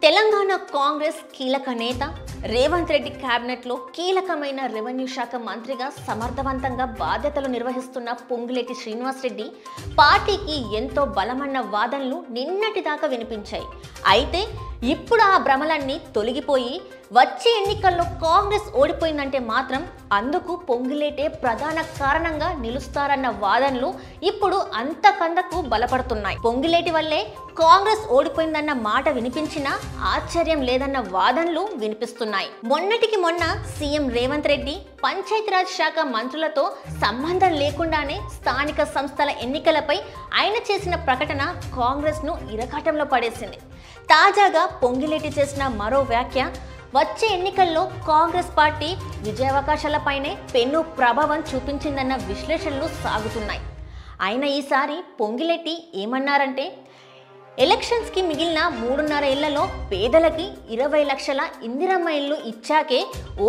తెలంగాణ కాంగ్రెస్ కీలక నేత రేవంత్ రెడ్డి కేబినెట్ లో కీలకమైన రెవెన్యూ శాఖ మంత్రిగా సమర్థవంతంగా బాధ్యతలు నిర్వహిస్తున్న పొంగులేటి శ్రీనివాస్ రెడ్డి పార్టీకి ఎంతో బలమైన వాదనలు నిన్నటిదాకా వినిపించాయి. అయితే ఇప్పుడు ఆ భ్రమలన్నీ తొలగిపోయి వచ్చే ఎన్నికల్లో కాంగ్రెస్ ఓడిపోయిందంటే మాత్రం అందుకు పొంగులేటే ప్రధాన కారణంగా నిలుస్తారన్న వాదనలు ఇప్పుడు అంతకంతకు బలపడుతున్నాయి. పొంగులేటి వల్లే కాంగ్రెస్ ఓడిపోయిందన్న మాట వినిపించినా ఆశ్చర్యం లేదన్న వాదనలు వినిపిస్తున్నాయి. మొన్నటికి మొన్న సీఎం రేవంత్ రెడ్డి పంచాయతీరాజ్ శాఖ మంత్రులతో సంబంధం లేకుండానే స్థానిక సంస్థల ఎన్నికలపై ఆయన చేసిన ప్రకటన కాంగ్రెస్ ను ఇరకాటంలో పడేసింది. తాజాగా పొంగులేటి చేసిన మరో వ్యాఖ్య వచ్చే ఎన్నికల్లో కాంగ్రెస్ పార్టీ విజయావకాశాలపైనే పెను ప్రభావం చూపించిందన్న విశ్లేషణలు సాగుతున్నాయి. అయినా ఈసారి పొంగులేటి ఏమన్నారంటే, ఎలక్షన్స్కి మిగిలిన 3.5 ఏళ్లలో పేదలకి 20 లక్షల ఇందిరమ్మ ఇల్లు ఇచ్చాకే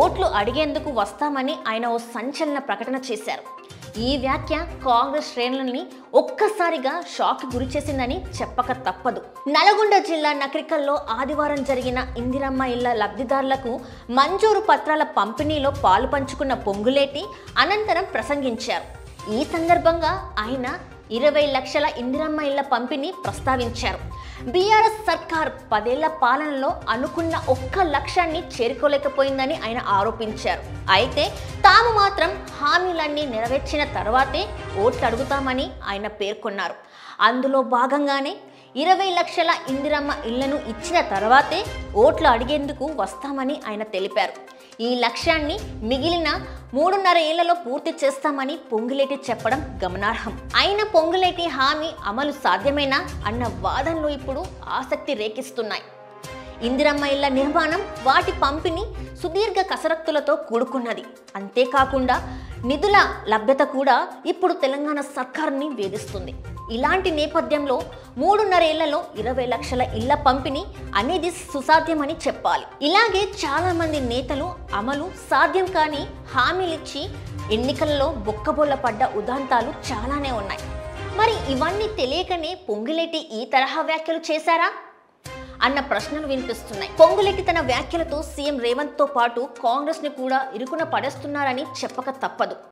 ఓట్లు అడిగేందుకు వస్తామని ఆయన ఓ సంచలన ప్రకటన చేశారు. ఈ వ్యాఖ్య కాంగ్రెస్ శ్రేణులని ఒక్కసారిగా షాక్ గురి చేసిందని చెప్పక తప్పదు. నల్గొండ జిల్లా నకరికల్లో ఆదివారం జరిగిన ఇందిరమ్మ ఇళ్ల లబ్ధిదారులకు మంజూరు పత్రాల పంపిణీలో పాలు పంచుకున్న పొంగులేటి అనంతరం ప్రసంగించారు. ఈ సందర్భంగా ఆయన 20 లక్షల ఇందిరమ్మ ఇళ్ల పంపిణీ ప్రస్తావించారు. బీఆర్ఎస్ సర్కార్ 10 ఏళ్ల పాలనలో అనుకున్న 1 లక్షాన్ని చేరుకోలేకపోయిందని ఆయన ఆరోపించారు. అయితే తాము మాత్రం హామీలన్నీ నెరవేర్చిన తర్వాతే ఓట్లు అడుగుతామని ఆయన పేర్కొన్నారు. అందులో భాగంగానే 20 లక్షల ఇందిరమ్మ ఇళ్లను ఇచ్చిన తర్వాతే ఓట్లు అడిగేందుకు వస్తామని ఆయన తెలిపారు. ఈ లక్ష్యాన్ని మిగిలిన 3.5 ఏళ్లలో పూర్తి చేస్తామని పొంగులేటి చెప్పడం గమనార్హం. అయిన పొంగులేటి హామీ అమలు సాధ్యమేనా అన్న వాదనలు ఇప్పుడు ఆసక్తి రేకిస్తున్నాయి. ఇందిరమ్మ ఇళ్ల నిర్మాణం, వాటి పంపిణీ సుదీర్ఘ కసరత్తులతో కూడుకున్నది. అంతేకాకుండా నిధుల లభ్యత కూడా ఇప్పుడు తెలంగాణ సర్కారుని వేధిస్తుంది. ఇలాంటి నేపథ్యంలో 3.5 ఏళ్లలో 20 లక్షల ఇళ్ల పంపిణీ అనేది సుసాధ్యమని చెప్పాలి. ఇలాగే చాలా మంది నేతలు అమలు సాధ్యం కాని హామీలిచ్చి ఎన్నికల్లో బొక్కబొల్ల పడ్డ ఉదాంతాలు చాలానే ఉన్నాయి. మరి ఇవన్నీ తెలియకనే పొంగులేటి ఈ తరహా వ్యాఖ్యలు చేశారా అన్న ప్రశ్నలు వినిపిస్తున్నాయి. పొంగులేటి తన వ్యాఖ్యలతో సీఎం రేవంత్ తో పాటు కాంగ్రెస్ ని కూడా ఇరుకున పడేస్తున్నారని చెప్పక తప్పదు.